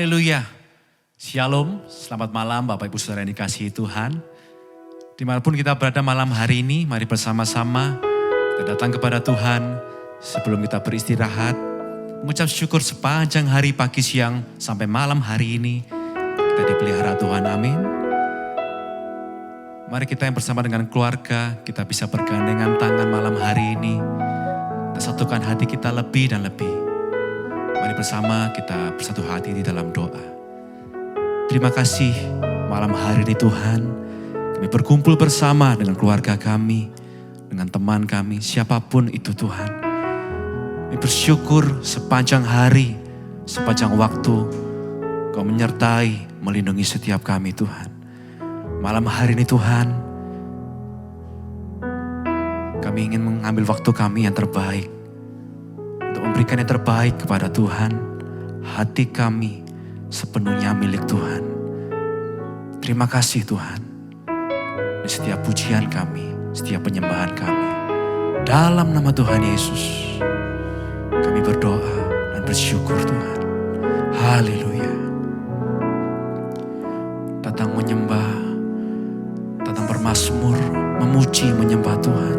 Haleluya. Shalom, selamat malam Bapak Ibu Saudara yang dikasihi Tuhan. Dimanapun kita berada malam hari ini, mari bersama-sama kita datang kepada Tuhan sebelum kita beristirahat. Mengucap syukur sepanjang hari, pagi, siang, sampai malam hari ini. Kita dipelihara Tuhan, amin. Mari kita yang bersama dengan keluarga, kita bisa bergandengan tangan malam hari ini. Kita satukan hati kita lebih dan lebih. Mari bersama kita bersatu hati di dalam doa. Terima kasih malam hari ini Tuhan. Kami berkumpul bersama dengan keluarga kami, dengan teman kami, siapapun itu Tuhan. Kami bersyukur sepanjang hari, sepanjang waktu Kau menyertai, melindungi setiap kami Tuhan. Malam hari ini Tuhan, kami ingin mengambil waktu kami yang terbaik untuk memberikan yang terbaik kepada Tuhan. Hati kami sepenuhnya milik Tuhan. Terima kasih Tuhan. Di setiap pujian kami, setiap penyembahan kami. Dalam nama Tuhan Yesus, kami berdoa dan bersyukur Tuhan. Haleluya. Datang menyembah, datang bermazmur, memuji, menyembah Tuhan.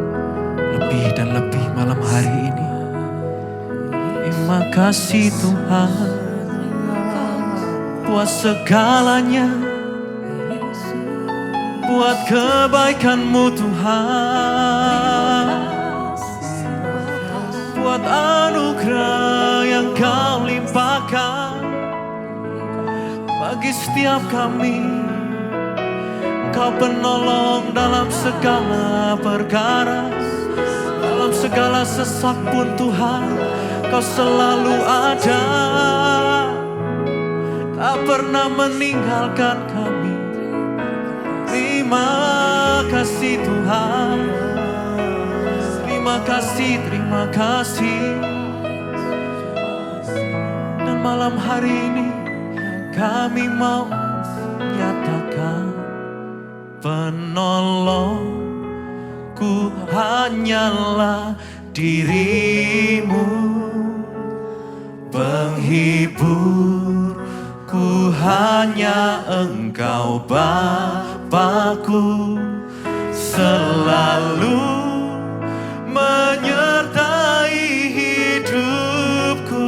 Lebih dan lebih malam hari ini. Terima kasih Tuhan buat segalanya, buat kebaikan-Mu Tuhan, buat anugerah yang Kau limpahkan bagi setiap kami. Kau penolong dalam segala perkara, dalam segala sesak pun Tuhan Kau selalu ada, tak pernah meninggalkan kami. Terima kasih Tuhan, terima kasih, terima kasih. Dan malam hari ini kami mau nyatakan, penolongku hanyalah diri-Mu, penghiburku hanya Engkau Bapa-Ku, selalu menyertai hidupku.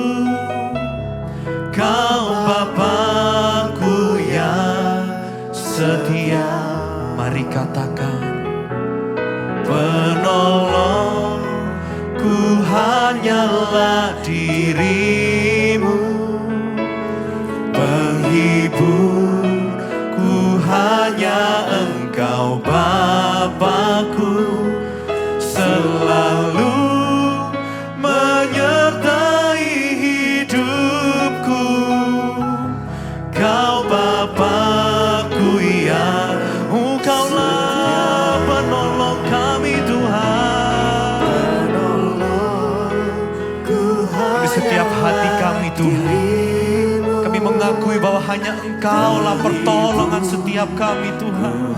Kau Bapa-Ku yang setia. Mari katakan, penolongku hanyalah diri-Mu, penghiburku hanya Engkau Bapa-Ku, selalu menyertai hidupku. Kau Bapa-Ku yang Engkaulah penolong kami Tuhan. Di setiap hati kami Tuhan, kami mengakui bahwa hanya Engkaulah pertolongan setiap kami Tuhan.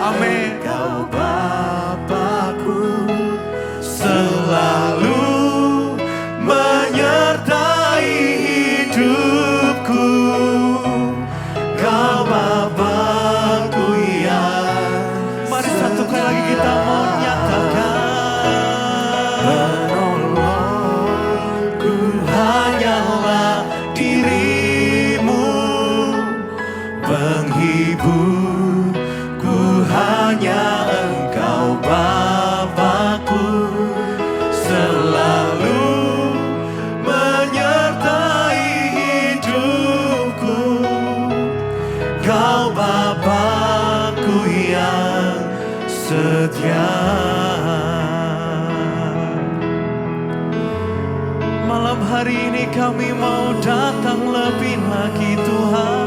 Amin. Kau Bapa-Ku selalu menyertai hidupku. Kau Bapa-Ku yang, mari satu kali lagi kita mau nyatakan, penolongku hanyalah diri-Mu, penghiburku hanya Engkau Bapa-Ku, selalu menyertai hidupku. Kau Bapa-Ku yang setia. Malam hari ini kami mau datang lebih lagi Tuhan.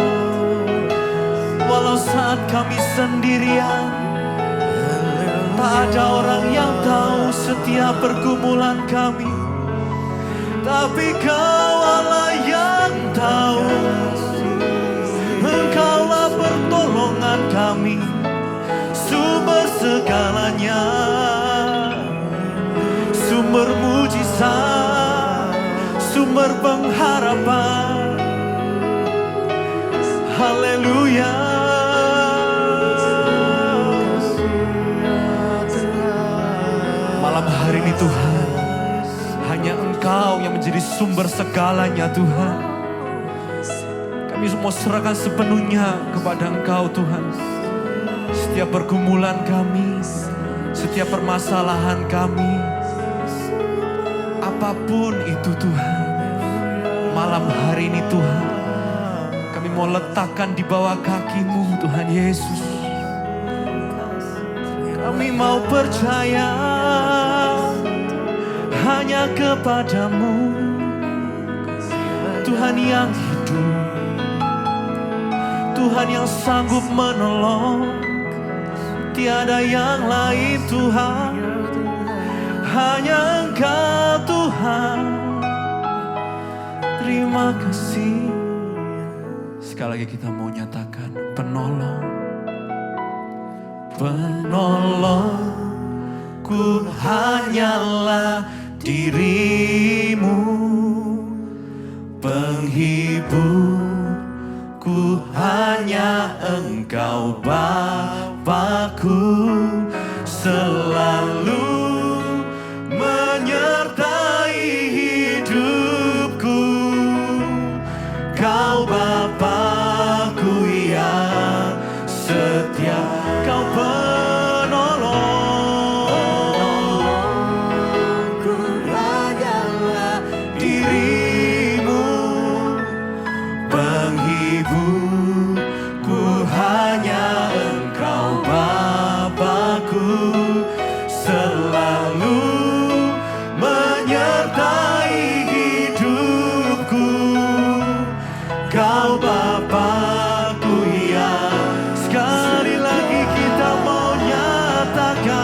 Walau saat kami sendirian, tak ada orang yang tahu setiap pergumulan kami, tapi Kau Allah yang tahu. Engkaulah pertolongan kami, sumber segalanya, sumber mujizat, sumber pengharapan. Haleluya. Malam hari ini Tuhan, hanya Engkau yang menjadi sumber segalanya Tuhan. Kami semua serahkan sepenuhnya kepada Engkau Tuhan. Setiap pergumulan kami, setiap permasalahan kami, apapun itu Tuhan, malam hari ini Tuhan, kami mau letakkan di bawah kaki-Mu Tuhan Yesus. Kami mau percaya hanya kepada-Mu, Tuhan yang hidup, Tuhan yang sanggup menolong. Tiada yang lain Tuhan, hanya Engkau Tuhan. Terima kasih. Sekali lagi kita mau nyatakan penolong. Penolongku hanyalah diri-Mu, penghiburku hanya Engkau Bapakku, selalu menyertai hidupku. Kau Bapakku yang setia, Kau penolongku hanyalah diri-Mu, penghiburku hanya Engkau Bapakku, selalu menyertai hidupku. Kau Bapakku yang, sekali lagi kita mau nyatakan,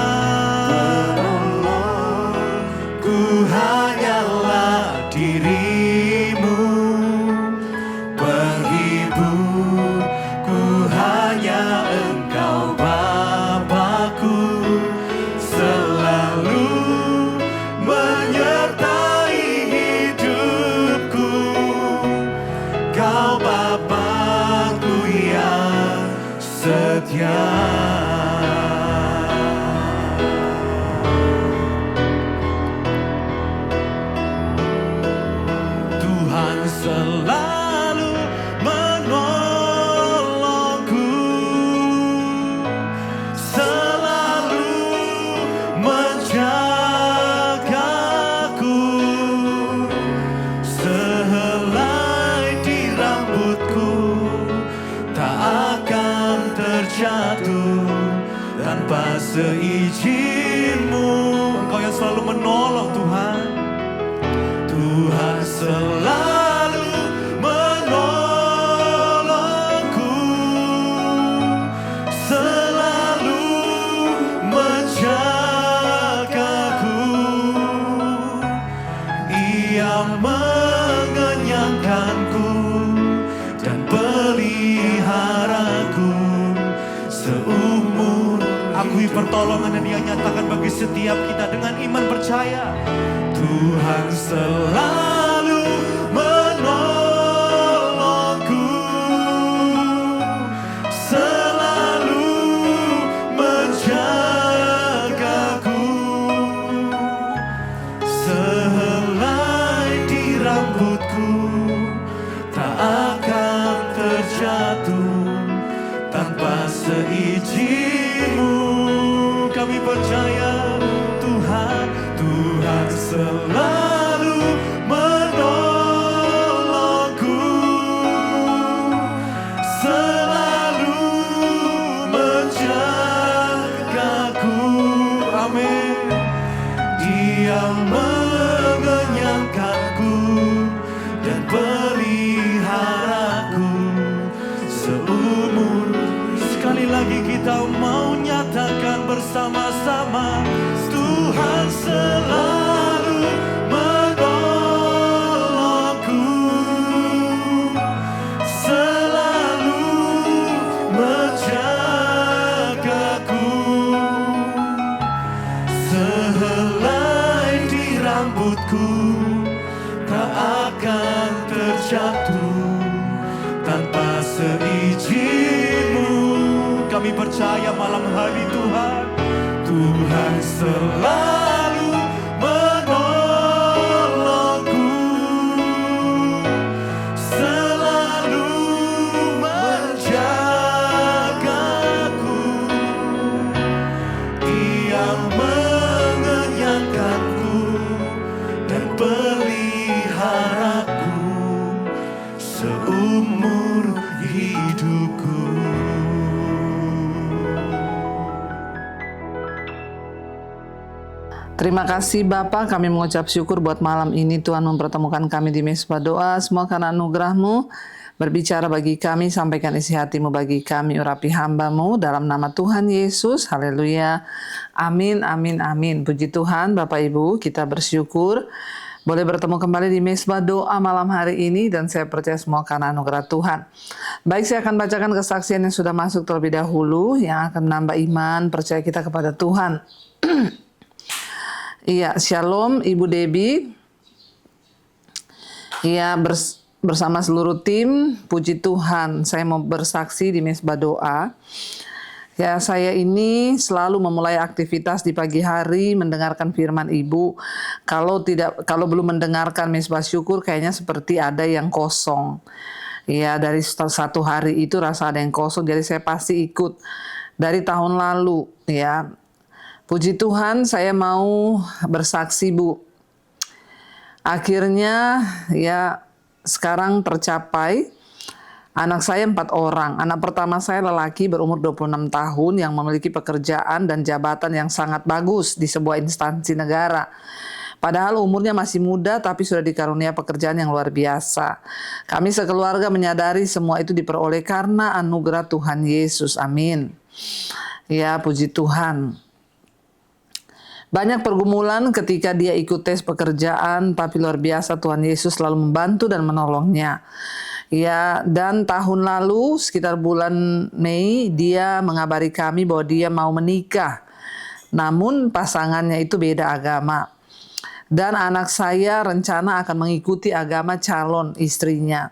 ku hanyalah diri-Mu, penghiburku hanya Engkau Bapakku, selalu menyertai hidupku. Kau Bapakku yang setia. Tuhan selalu menolongku, selalu menjagaku. Sehelai di rambutku tak akan terjatuh tanpa seizin-Mu. Engkau yang selalu menolong Tuhan. Tuhan selalu menolongku, selalu menjagaku. Ia mengenyangkanku dan peliharaku seumur. Akui pertolongan yang Dia nyatakan bagi setiap kita dengan iman percaya. Tuhan selalu menolongku, selalu menjagaku. Sehelai di rambutku tak akan terjatuh tanpa seizin-Mu. Kami percaya Tuhan, Tuhan selalu menolongku, selalu menjagaku. Amin. Dia mengenyangkanku dan peliharaku seumur. Sekali lagi kita mau nyatakan bersama-sama, Tuhan selalu menolongku, selalu menjagaku. Sehelai di rambutku tak akan terjatuh tanpa seizin percaya malam hari Tuhan, Tuhan selalu menolongku, selalu menjagaku. Dia mengenyangkanku dan peliharaku seumur hidupku. Terima kasih Bapa, kami mengucap syukur buat malam ini Tuhan mempertemukan kami di Mezbah Doa. Semua karena anugerah-Mu, berbicara bagi kami, sampaikan isi hati-Mu bagi kami, urapi hamba-Mu dalam nama Tuhan Yesus. Haleluya. Amin, amin, amin. Puji Tuhan, Bapak Ibu, kita bersyukur boleh bertemu kembali di Mezbah Doa malam hari ini, dan saya percaya semua karena anugerah Tuhan. Baik, saya akan bacakan kesaksian yang sudah masuk terlebih dahulu, yang akan menambah iman, percaya kita kepada Tuhan. Iya, Shalom Ibu Debbie. Iya, bersama seluruh tim, puji Tuhan, saya mau bersaksi di Mezbah Doa. Ya, saya ini selalu memulai aktivitas di pagi hari mendengarkan firman Ibu. Kalau belum mendengarkan Mezbah Syukur, kayaknya seperti ada yang kosong. Ya, dari satu hari itu rasa ada yang kosong, jadi saya pasti ikut dari tahun lalu, ya. Puji Tuhan, saya mau bersaksi, Bu. Akhirnya, ya, sekarang tercapai. Anak saya 4 orang. Anak pertama saya lelaki berumur 26 tahun yang memiliki pekerjaan dan jabatan yang sangat bagus di sebuah instansi negara. Padahal umurnya masih muda tapi sudah dikarunia pekerjaan yang luar biasa. Kami sekeluarga menyadari semua itu diperoleh karena anugerah Tuhan Yesus. Amin. Ya, puji Tuhan. Banyak pergumulan ketika dia ikut tes pekerjaan, tapi luar biasa Tuhan Yesus selalu membantu dan menolongnya. Ya, dan tahun lalu sekitar bulan Mei dia mengabari kami bahwa dia mau menikah. Namun pasangannya itu beda agama. Dan anak saya rencana akan mengikuti agama calon istrinya.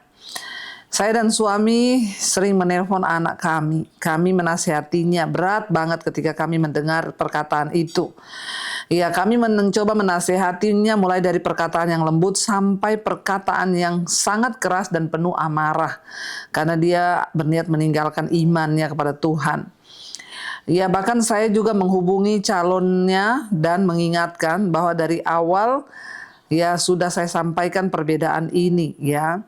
Saya dan suami sering menelpon anak kami. Kami menasihatinya, berat banget ketika kami mendengar perkataan itu. Ya, kami mencoba menasihatinya mulai dari perkataan yang lembut sampai perkataan yang sangat keras dan penuh amarah. Karena dia berniat meninggalkan imannya kepada Tuhan. Ya, bahkan saya juga menghubungi calonnya dan mengingatkan bahwa dari awal ya sudah saya sampaikan perbedaan ini, ya.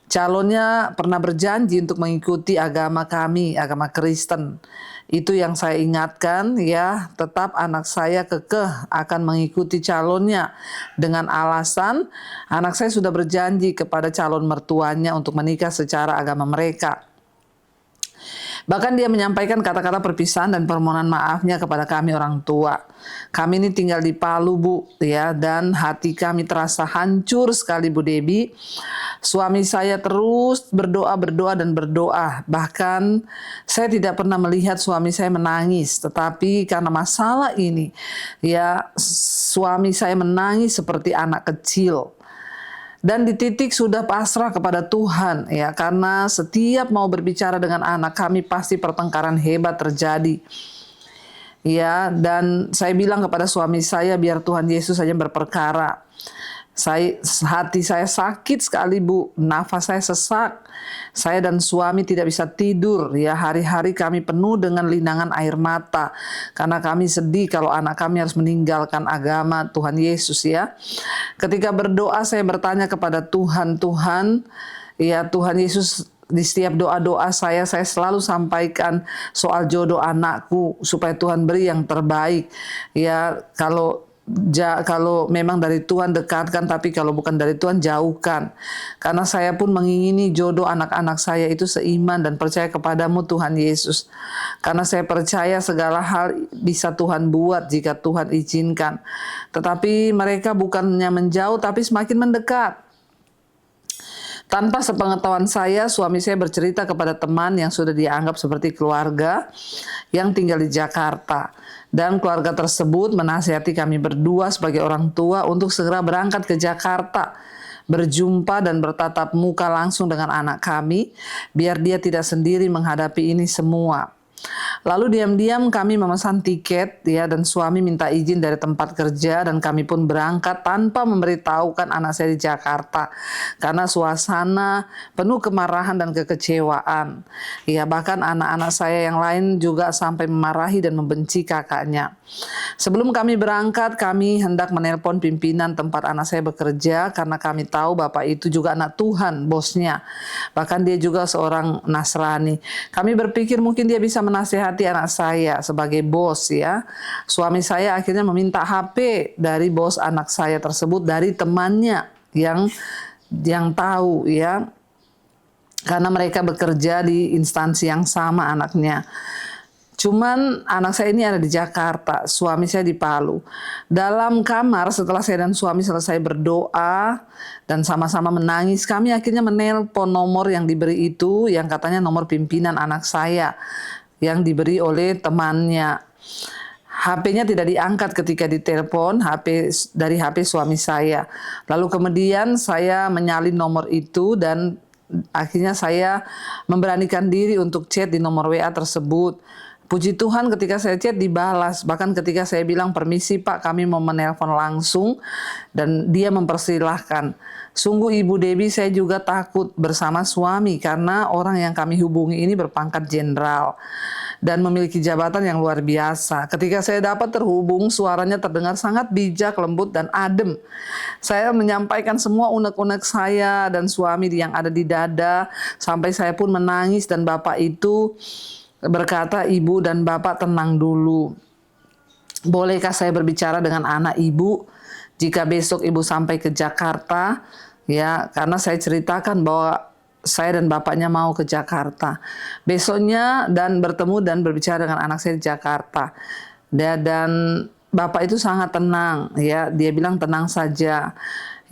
Calonnya pernah berjanji untuk mengikuti agama kami, agama Kristen. Itu yang saya ingatkan, ya, tetap anak saya kekeh akan mengikuti calonnya dengan alasan anak saya sudah berjanji kepada calon mertuanya untuk menikah secara agama mereka. Bahkan dia menyampaikan kata-kata perpisahan dan permohonan maafnya kepada kami orang tua. Kami ini tinggal di Palu, Bu, ya, dan hati kami terasa hancur sekali, Bu Debbie. Suami saya terus berdoa dan berdoa. Bahkan saya tidak pernah melihat suami saya menangis, tetapi karena masalah ini, ya, suami saya menangis seperti anak kecil. Dan di titik sudah pasrah kepada Tuhan, ya, karena setiap mau berbicara dengan anak kami pasti pertengkaran hebat terjadi. Ya, dan saya bilang kepada suami saya biar Tuhan Yesus saja berperkara. Hati saya sakit sekali, Bu. Nafas saya sesak. Saya dan suami tidak bisa tidur. Ya, hari-hari kami penuh dengan linangan air mata. Karena kami sedih kalau anak kami harus meninggalkan agama Tuhan Yesus, ya. Ketika berdoa saya bertanya kepada Tuhan, ya Tuhan Yesus, di setiap doa-doa saya selalu sampaikan soal jodoh anakku supaya Tuhan beri yang terbaik. Ya, kalau memang dari Tuhan dekatkan, tapi kalau bukan dari Tuhan jauhkan. Karena saya pun mengingini jodoh anak-anak saya itu seiman dan percaya kepadamu Tuhan Yesus. Karena saya percaya segala hal bisa Tuhan buat jika Tuhan izinkan. Tetapi mereka bukannya menjauh tapi semakin mendekat. Tanpa sepengetahuan saya, suami saya bercerita kepada teman yang sudah dianggap seperti keluarga yang tinggal di Jakarta. Dan keluarga tersebut menasihati kami berdua sebagai orang tua untuk segera berangkat ke Jakarta, berjumpa dan bertatap muka langsung dengan anak kami, biar dia tidak sendiri menghadapi ini semua. Lalu diam-diam kami memesan tiket ya, dan suami minta izin dari tempat kerja dan kami pun berangkat tanpa memberitahukan anak saya di Jakarta karena suasana penuh kemarahan dan kekecewaan. Ya, bahkan anak-anak saya yang lain juga sampai memarahi dan membenci kakaknya. Sebelum kami berangkat, kami hendak menelpon pimpinan tempat anak saya bekerja karena kami tahu bapak itu juga anak Tuhan, bosnya. Bahkan dia juga seorang Nasrani. Kami berpikir mungkin dia bisa menasihati anak saya sebagai bos ya. Suami saya akhirnya meminta HP dari bos anak saya tersebut dari temannya yang tahu ya. Karena mereka bekerja di instansi yang sama anaknya. Cuman anak saya ini ada di Jakarta, suami saya di Palu. Dalam kamar setelah saya dan suami selesai berdoa dan sama-sama menangis, kami akhirnya menelpon nomor yang diberi itu, yang katanya nomor pimpinan anak saya yang diberi oleh temannya. HP-nya tidak diangkat ketika ditelepon, dari HP suami saya. Lalu kemudian saya menyalin nomor itu dan akhirnya saya memberanikan diri untuk chat di nomor WA tersebut. Puji Tuhan ketika saya chat dibalas, bahkan ketika saya bilang permisi Pak, kami mau menelpon langsung, dan dia mempersilahkan. Sungguh Ibu Debbie, saya juga takut bersama suami karena orang yang kami hubungi ini berpangkat jenderal dan memiliki jabatan yang luar biasa. Ketika saya dapat terhubung, suaranya terdengar sangat bijak, lembut, dan adem. Saya menyampaikan semua unek-unek saya dan suami yang ada di dada, sampai saya pun menangis dan bapak itu berkata, Ibu dan Bapak tenang dulu. Bolehkah saya berbicara dengan anak Ibu jika besok Ibu sampai ke Jakarta? Ya, karena saya ceritakan bahwa saya dan bapaknya mau ke Jakarta. Besoknya dan bertemu dan berbicara dengan anak saya di Jakarta. Dan bapak itu sangat tenang, ya. Dia bilang tenang saja.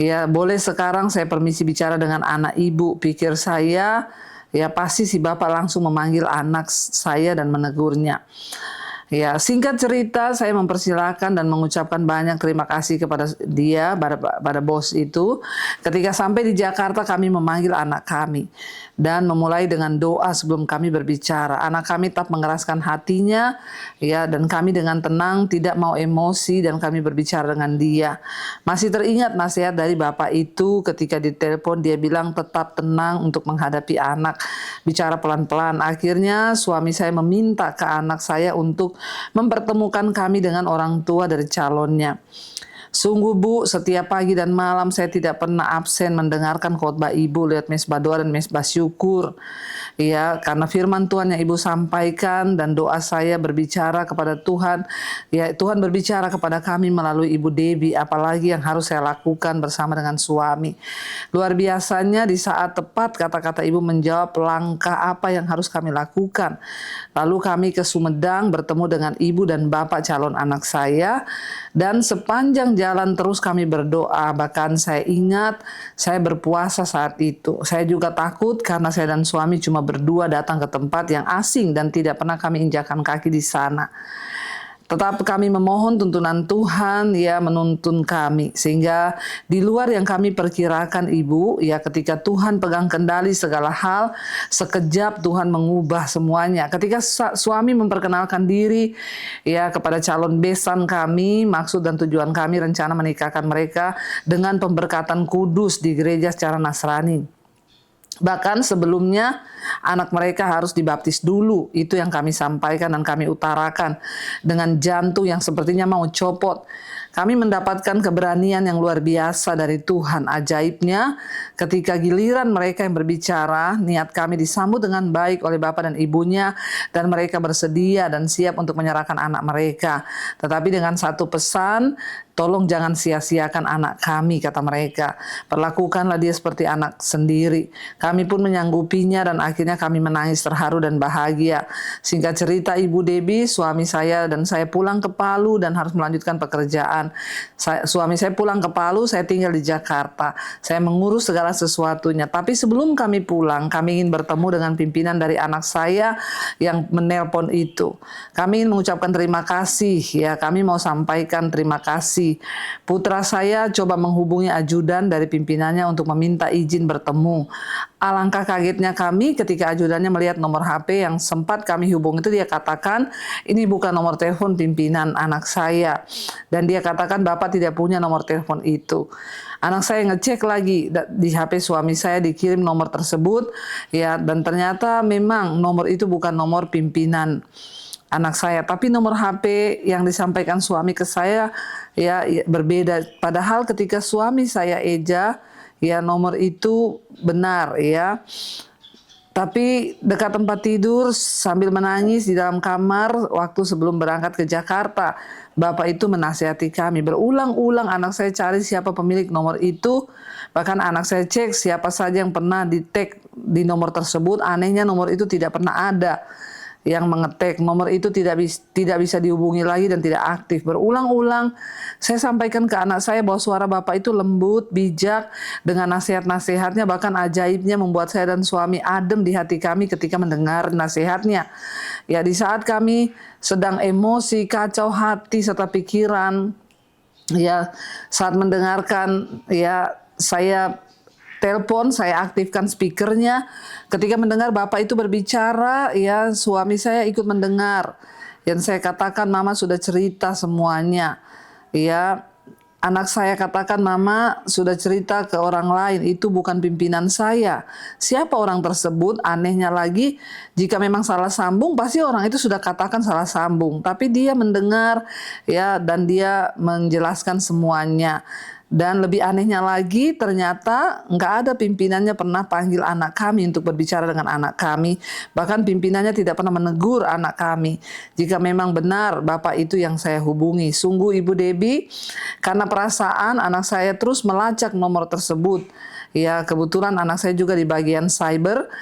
Ya, boleh sekarang saya permisi bicara dengan anak Ibu. Pikir saya, ya pasti si bapak langsung memanggil anak saya dan menegurnya. Ya, singkat cerita saya mempersilahkan dan mengucapkan banyak terima kasih kepada dia, pada bos itu. Ketika sampai di Jakarta kami memanggil anak kami dan memulai dengan doa sebelum kami berbicara. Anak kami tetap mengeraskan hatinya ya, dan kami dengan tenang tidak mau emosi dan kami berbicara dengan dia. Masih teringat nasihat dari bapak itu ketika ditelepon, dia bilang tetap tenang untuk menghadapi anak. Bicara pelan-pelan. Akhirnya suami saya meminta ke anak saya untuk mempertemukan kami dengan orang tua dari calonnya. Sungguh Bu, setiap pagi dan malam saya tidak pernah absen mendengarkan khotbah Ibu lewat mesbah doa dan mesbah syukur. Ya, karena firman Tuhan yang Ibu sampaikan dan doa saya berbicara kepada Tuhan. Ya, Tuhan berbicara kepada kami melalui Ibu Debbie, apalagi yang harus saya lakukan bersama dengan suami. Luar biasanya di saat tepat kata-kata Ibu menjawab langkah apa yang harus kami lakukan. Lalu kami ke Sumedang bertemu dengan Ibu dan Bapak calon anak saya, dan sepanjang jalan terus kami berdoa. Bahkan saya ingat saya berpuasa saat itu. Saya juga takut karena saya dan suami cuma berdua datang ke tempat yang asing dan tidak pernah kami injakan kaki di sana. Tetap kami memohon tuntunan Tuhan ya menuntun kami, sehingga di luar yang kami perkirakan Ibu, ya ketika Tuhan pegang kendali segala hal, sekejap Tuhan mengubah semuanya. Ketika suami memperkenalkan diri ya kepada calon besan kami, maksud dan tujuan kami rencana menikahkan mereka dengan pemberkatan kudus di gereja secara Nasrani. Bahkan sebelumnya anak mereka harus dibaptis dulu. Itu yang kami sampaikan dan kami utarakan dengan jantung yang sepertinya mau copot. Kami mendapatkan keberanian yang luar biasa dari Tuhan. Ajaibnya ketika giliran mereka yang berbicara, niat kami disambut dengan baik oleh bapak dan ibunya, dan mereka bersedia dan siap untuk menyerahkan anak mereka. Tetapi dengan satu pesan, tolong jangan sia-siakan anak kami, kata mereka. Perlakukanlah dia seperti anak sendiri. Kami pun menyanggupinya dan akhirnya kami menangis terharu dan bahagia. Singkat cerita Ibu Debbie, suami saya dan saya pulang ke Palu dan harus melanjutkan pekerjaan. Suami saya pulang ke Palu, saya tinggal di Jakarta. Saya mengurus segala sesuatunya. Tapi sebelum kami pulang, kami ingin bertemu dengan pimpinan dari anak saya yang menelpon itu. Kami ingin mengucapkan terima kasih. Ya, kami mau sampaikan terima kasih. Putra saya coba menghubungi ajudan dari pimpinannya untuk meminta izin bertemu. Alangkah kagetnya kami ketika ajudannya melihat nomor HP yang sempat kami hubungi itu. Dia katakan ini bukan nomor telepon pimpinan anak saya. Dan dia katakan Bapak tidak punya nomor telepon itu. Anak saya ngecek lagi di HP suami saya, dikirim nomor tersebut ya, dan ternyata memang nomor itu bukan nomor pimpinan anak saya, tapi nomor HP yang disampaikan suami ke saya ya berbeda. Padahal ketika suami saya eja ya nomor itu benar ya. Tapi dekat tempat tidur sambil menangis di dalam kamar waktu sebelum berangkat ke Jakarta, Bapak itu menasihati kami. Berulang-ulang anak saya cari siapa pemilik nomor itu. Bahkan anak saya cek siapa saja yang pernah di-tag di nomor tersebut. Anehnya nomor itu tidak pernah ada yang mengetek. Nomor itu tidak bisa dihubungi lagi dan tidak aktif. Berulang-ulang saya sampaikan ke anak saya bahwa suara Bapak itu lembut, bijak, dengan nasihat-nasihatnya, bahkan ajaibnya membuat saya dan suami adem di hati kami ketika mendengar nasihatnya. Ya, di saat kami sedang emosi, kacau hati serta pikiran, ya saat mendengarkan, ya saya telepon, saya aktifkan speakernya. Ketika mendengar Bapak itu berbicara, ya suami saya ikut mendengar. Yang saya katakan, Mama sudah cerita semuanya. Ya, anak saya katakan, Mama sudah cerita ke orang lain, itu bukan pimpinan saya. Siapa orang tersebut? Anehnya lagi, jika memang salah sambung, pasti orang itu sudah katakan salah sambung. Tapi dia mendengar, ya, dan dia menjelaskan semuanya. Dan lebih anehnya lagi, ternyata nggak ada pimpinannya pernah panggil anak kami untuk berbicara dengan anak kami. Bahkan pimpinannya tidak pernah menegur anak kami. Jika memang benar Bapak itu yang saya hubungi. Sungguh Ibu Debbie, karena perasaan anak saya terus melacak nomor tersebut. Ya, kebetulan anak saya juga di bagian cyber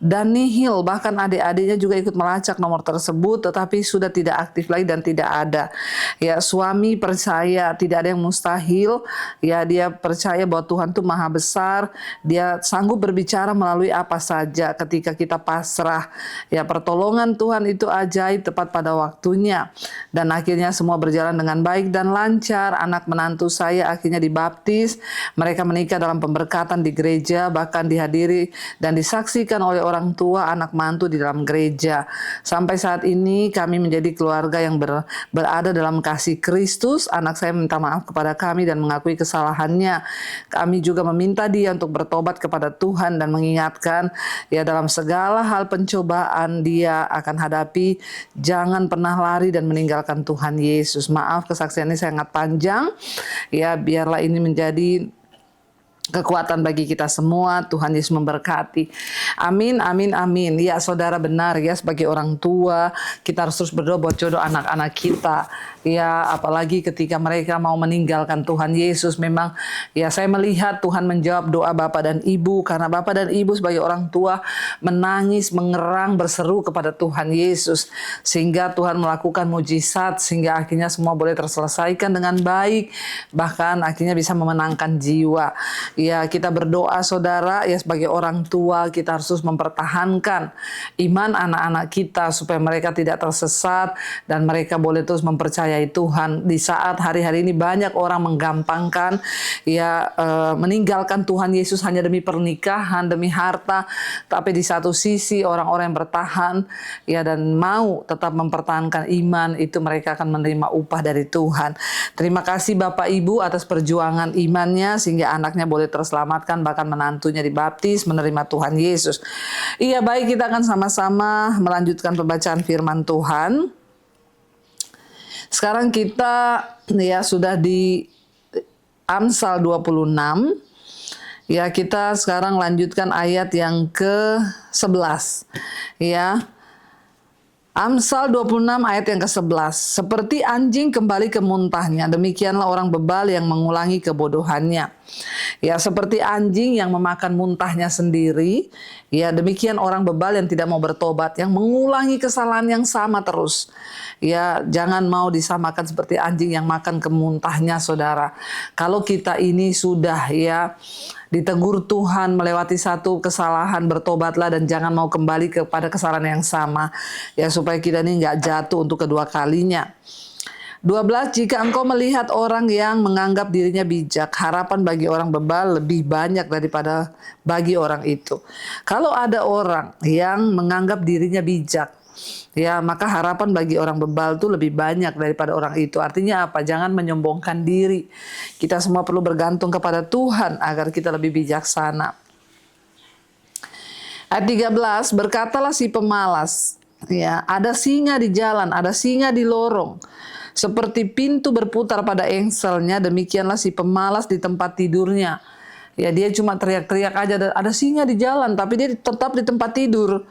dan nihil, bahkan adik-adiknya juga ikut melacak nomor tersebut, tetapi sudah tidak aktif lagi dan tidak ada. Ya, suami percaya tidak ada yang mustahil. Ya, dia percaya bahwa Tuhan itu maha besar. Dia sanggup berbicara melalui apa saja ketika kita pasrah. Ya, pertolongan Tuhan itu ajaib, tepat pada waktunya. Dan akhirnya semua berjalan dengan baik dan lancar. Anak menantu saya akhirnya dibaptis. Mereka menikah dalam pemberkatan di gereja, bahkan dihadiri dan disaksikan oleh orang tua anak mantu di dalam gereja. Sampai saat ini kami menjadi keluarga yang berada dalam kasih Kristus. Anak saya minta maaf kepada kami dan mengakui kesalahannya. Kami juga meminta dia untuk bertobat kepada Tuhan dan mengingatkan ya dalam segala hal pencobaan dia akan hadapi, jangan pernah lari dan meninggalkan Tuhan Yesus. Maaf kesaksian ini sangat panjang. Ya, biarlah ini menjadi kekuatan bagi kita semua. Tuhan Yesus memberkati. Amin, amin, amin. Ya, saudara, benar ya, sebagai orang tua kita harus terus berdoa buat jodoh anak-anak kita. Ya, apalagi ketika mereka mau meninggalkan Tuhan Yesus. Memang ya, saya melihat Tuhan menjawab doa Bapak dan Ibu, karena Bapak dan Ibu sebagai orang tua menangis, mengerang, berseru kepada Tuhan Yesus, sehingga Tuhan melakukan mujizat sehingga akhirnya semua boleh terselesaikan dengan baik, bahkan akhirnya bisa memenangkan jiwa. Ya, kita berdoa saudara, ya sebagai orang tua kita harus terus mempertahankan iman anak-anak kita supaya mereka tidak tersesat dan mereka boleh terus mempercayai Tuhan. Di saat hari-hari ini banyak orang menggampangkan ya meninggalkan Tuhan Yesus hanya demi pernikahan, demi harta, tapi di satu sisi orang-orang yang bertahan ya dan mau tetap mempertahankan iman, itu mereka akan menerima upah dari Tuhan. Terima kasih Bapak Ibu atas perjuangan imannya sehingga anaknya boleh terselamatkan, bahkan menantunya dibaptis, menerima Tuhan Yesus. Iya, baik, kita akan sama-sama melanjutkan pembacaan firman Tuhan. Sekarang kita ya sudah di Amsal 26. Ya, kita sekarang lanjutkan ayat yang ke-11. Ya. Amsal 26 ayat yang ke-11. Seperti anjing kembali ke muntahnya, demikianlah orang bebal yang mengulangi kebodohannya. Ya, seperti anjing yang memakan muntahnya sendiri, ya demikian orang bebal yang tidak mau bertobat, yang mengulangi kesalahan yang sama terus. Ya, jangan mau disamakan seperti anjing yang makan ke muntahnya, saudara. Kalau kita ini sudah ya ditegur Tuhan melewati satu kesalahan, bertobatlah dan jangan mau kembali kepada kesalahan yang sama. Ya, supaya kita ini nggak jatuh untuk kedua kalinya. 12, jika engkau melihat orang yang menganggap dirinya bijak, harapan bagi orang bebal lebih banyak daripada bagi orang itu. Kalau ada orang yang menganggap dirinya bijak, ya, maka harapan bagi orang bebal itu lebih banyak daripada orang itu. Artinya apa? Jangan menyombongkan diri. Kita semua perlu bergantung kepada Tuhan agar kita lebih bijaksana. Ayat 13, berkatalah si pemalas, ya, ada singa di jalan, ada singa di lorong. Seperti pintu berputar pada engselnya, demikianlah si pemalas di tempat tidurnya. Ya, dia cuma teriak-teriak aja, ada singa di jalan, tapi dia tetap di tempat tidur.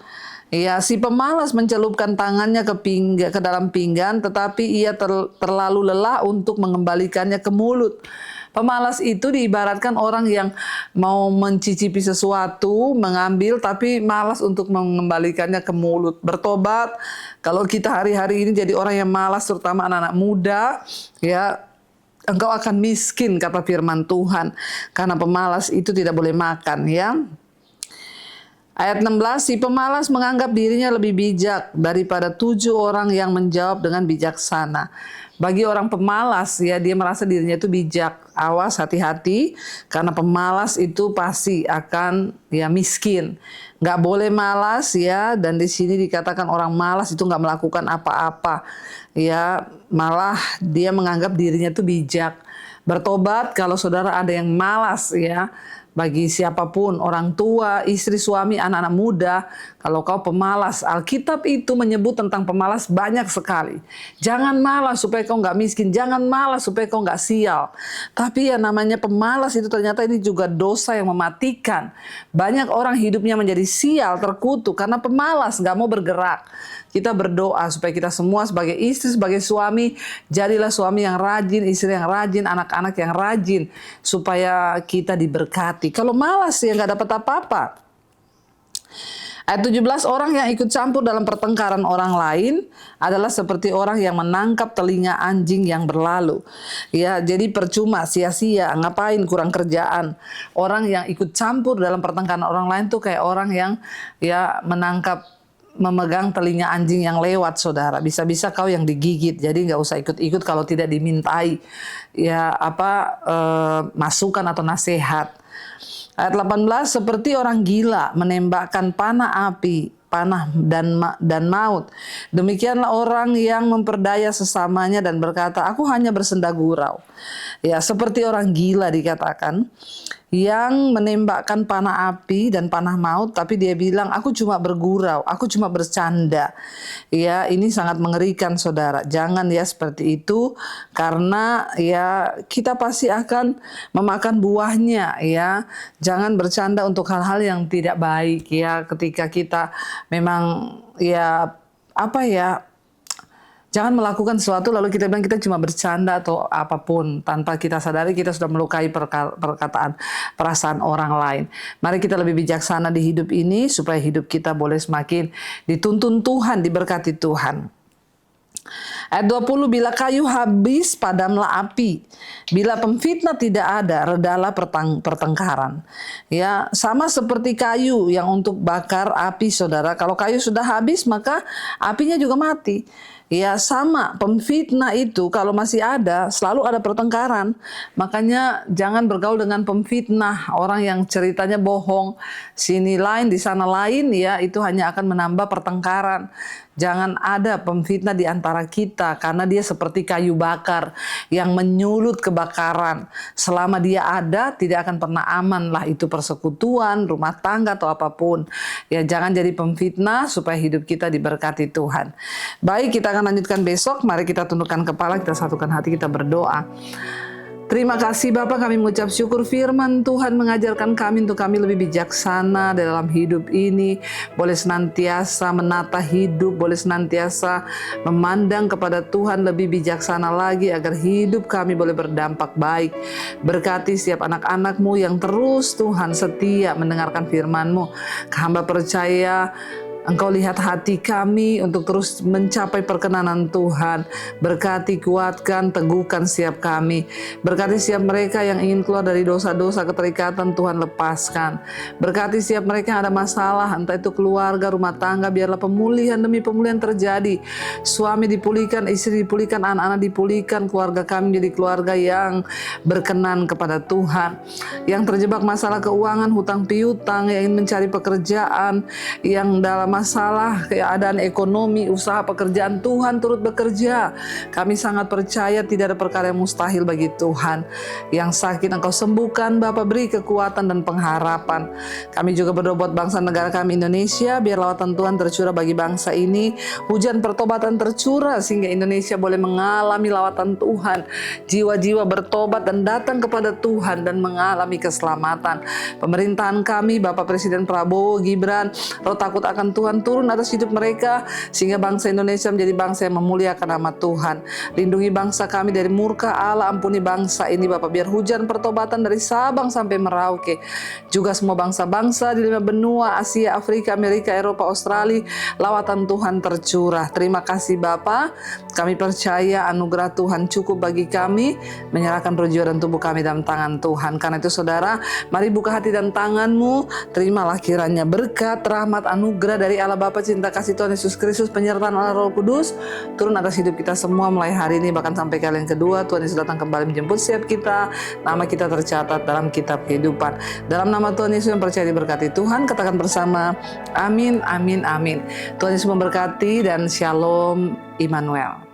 Ya, si pemalas mencelupkan tangannya ke dalam pinggan, tetapi ia terlalu lelah untuk mengembalikannya ke mulut. Pemalas itu diibaratkan orang yang mau mencicipi sesuatu, mengambil, tapi malas untuk mengembalikannya ke mulut. Bertobat, kalau kita hari-hari ini jadi orang yang malas, terutama anak-anak muda, ya, engkau akan miskin, kata firman Tuhan. Karena pemalas itu tidak boleh makan, ya. Ayat 16, si pemalas menganggap dirinya lebih bijak daripada 7 orang yang menjawab dengan bijaksana. Bagi orang pemalas, ya, dia merasa dirinya itu bijak. Awas, hati-hati, karena pemalas itu pasti akan, ya, miskin. Nggak boleh malas, ya, dan di sini dikatakan orang malas itu nggak melakukan apa-apa, ya, malah dia menganggap dirinya itu bijak. Bertobat kalau saudara ada yang malas, ya. Bagi siapapun, orang tua, istri, suami, anak-anak muda, kalau kau pemalas, Alkitab itu menyebut tentang pemalas banyak sekali. Jangan malas supaya kau nggak miskin, jangan malas supaya kau nggak sial. Tapi ya namanya pemalas itu ternyata ini juga dosa yang mematikan. Banyak orang hidupnya menjadi sial, terkutuk karena pemalas, nggak mau bergerak. Kita berdoa supaya kita semua sebagai istri, sebagai suami, jadilah suami yang rajin, istri yang rajin, anak-anak yang rajin, supaya kita diberkati. Kalau malas ya nggak dapat apa-apa. Ayat 17, orang yang ikut campur dalam pertengkaran orang lain adalah seperti orang yang menangkap telinga anjing yang berlalu. Ya, jadi percuma, sia-sia, ngapain, kurang kerjaan. Orang yang ikut campur dalam pertengkaran orang lain tuh kayak orang yang, ya, memegang telinga anjing yang lewat, saudara. Bisa-bisa kau yang digigit, jadi nggak usah ikut-ikut kalau tidak dimintai, ya, masukan atau nasihat. Ayat 18, seperti orang gila menembakkan panah api, panah dan maut. Demikianlah orang yang memperdaya sesamanya dan berkata, aku hanya bersenda gurau. Ya, seperti orang gila dikatakan, yang menembakkan panah api dan panah maut, tapi dia bilang, aku cuma bergurau, aku cuma bercanda. Ya, ini sangat mengerikan, saudara. Jangan ya seperti itu, karena ya kita pasti akan memakan buahnya, ya. Jangan bercanda untuk hal-hal yang tidak baik, ya. Ketika kita memang, ya, jangan melakukan sesuatu lalu kita bilang kita cuma bercanda atau apapun, tanpa kita sadari kita sudah melukai perasaan orang lain. Mari kita lebih bijaksana di hidup ini supaya hidup kita boleh semakin dituntun Tuhan, diberkati Tuhan. Ayat 20, bila kayu habis padamlah api, bila pemfitnah tidak ada redalah pertengkaran. Ya, sama seperti kayu yang untuk bakar api, saudara. Kalau kayu sudah habis maka apinya juga mati. Ya, sama pemfitnah itu kalau masih ada, selalu ada pertengkaran. Makanya jangan bergaul dengan pemfitnah, orang yang ceritanya bohong, sini lain di sana lain, ya, itu hanya akan menambah pertengkaran. Jangan ada pemfitnah di antara kita, karena dia seperti kayu bakar yang menyulut kebakaran. Selama dia ada, tidak akan pernah aman lah itu persekutuan, rumah tangga atau apapun. Ya, jangan jadi pemfitnah supaya hidup kita diberkati Tuhan. Baik, kita akan lanjutkan besok. Mari kita tundukkan kepala, kita satukan hati, kita berdoa. Terima kasih Bapa, kami mengucap syukur firman Tuhan mengajarkan kami untuk kami lebih bijaksana dalam hidup ini. Boleh senantiasa menata hidup, boleh senantiasa memandang kepada Tuhan lebih bijaksana lagi agar hidup kami boleh berdampak baik. Berkati setiap anak-anak-Mu yang terus Tuhan setia mendengarkan firman-Mu. Hamba percaya Engkau lihat hati kami untuk terus mencapai perkenanan Tuhan. Berkati, kuatkan, teguhkan setiap kami. Berkati setiap mereka yang ingin keluar dari dosa-dosa keterikatan, Tuhan lepaskan. Berkati setiap mereka yang ada masalah, entah itu keluarga, rumah tangga, biarlah pemulihan demi pemulihan terjadi. Suami dipulihkan, istri dipulihkan, anak-anak dipulihkan, keluarga kami jadi keluarga yang berkenan kepada Tuhan. Yang terjebak masalah keuangan, hutang piutang, yang ingin mencari pekerjaan, yang dalam masalah keadaan ekonomi, usaha pekerjaan, Tuhan turut bekerja. Kami sangat percaya tidak ada perkara yang mustahil bagi Tuhan. Yang sakit Engkau sembuhkan, Bapa, beri kekuatan dan pengharapan. Kami juga berdoa buat bangsa negara kami Indonesia, biar lawatan Tuhan tercurah bagi bangsa ini. Hujan pertobatan tercurah sehingga Indonesia boleh mengalami lawatan Tuhan. Jiwa-jiwa bertobat dan datang kepada Tuhan dan mengalami keselamatan. Pemerintahan kami, Bapak Presiden Prabowo, Gibran, roh takut akan Tuhan turun atas hidup mereka sehingga bangsa Indonesia menjadi bangsa yang memuliakan nama Tuhan. Lindungi bangsa kami dari murka Allah, ampuni bangsa ini Bapak, biar hujan pertobatan dari Sabang sampai Merauke. Juga semua bangsa-bangsa di 5 benua, Asia, Afrika, Amerika, Eropa, Australia, lawatan Tuhan tercurah. Terima kasih Bapak, kami percaya anugerah Tuhan cukup bagi kami, menyerahkan roh, jiwa dan tubuh kami dalam tangan Tuhan. Karena itu saudara, mari buka hati dan tanganmu, terimalah kiranya berkat, rahmat, anugerah dari Allah Bapa, cinta kasih Tuhan Yesus Kristus, penyertaan Allah Roh Kudus turun atas hidup kita semua mulai hari ini bahkan sampai kali yang kedua. Tuhan Yesus datang kembali menjemput setiap kita, nama kita tercatat dalam kitab kehidupan. Dalam nama Tuhan Yesus yang percaya diberkati Tuhan, katakan bersama amin, amin, amin. Tuhan Yesus memberkati dan shalom Immanuel.